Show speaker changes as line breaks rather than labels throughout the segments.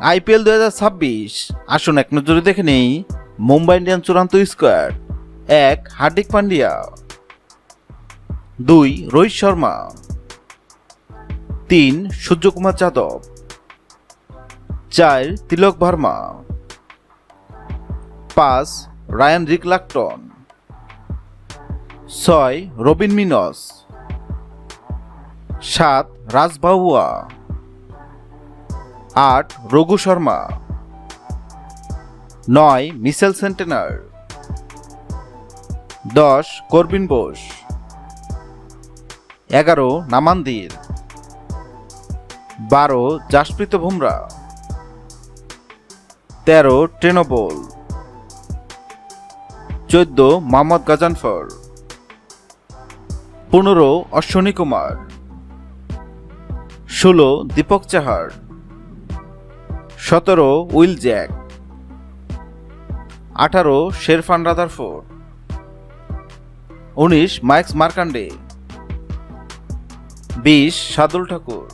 IPL 2026 আসুন এক নজরে দেখে নেই মুম্বাই ইন্ডিয়ান্স চূড়ান্ত squad. 1 Hardik Pandya, 2 Rohit Sharma, 3 Suryakumar Yadav, 4 Tilak Varma, 5 Ryan Rickelton, 6 Robin Minz, 7 Raj Bawa, 8 Raghu Sharma, 9 Mitchell Santner, 10 Corbin Bosch, 11 Naman Dhir, 12 Jasprit Bumrah, 13 Trent Boult, 14 Mohammad Ghazanfar, 15 Ashwani Kumar, 16 Deepak Chahar, 17 Will Jacks, 18 Sherfane Rutherford, 19 Mayank Markande, 20 Shardul Thakur,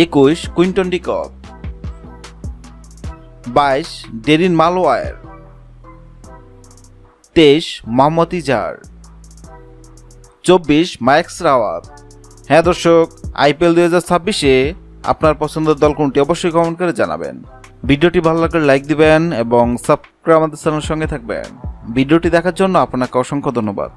21 Quinton de Kock, 22 Darin মালওয়ার, 23 Mohammad ইজার, 24 Mike's Rawat. হ্যাঁ দর্শক, আইপিএল 2026-এ আপনার পছন্দের দল কোনটি অবশ্যই কমেন্ট করে জানাবেন। ভিডিওটি ভালো লাগলে লাইক দিবেন এবং সাবস্ক্রাইব আমাদের চ্যানেলের সঙ্গে থাকবেন। ভিডিওটি দেখার জন্য আপনাকে অসংখ্য ধন্যবাদ।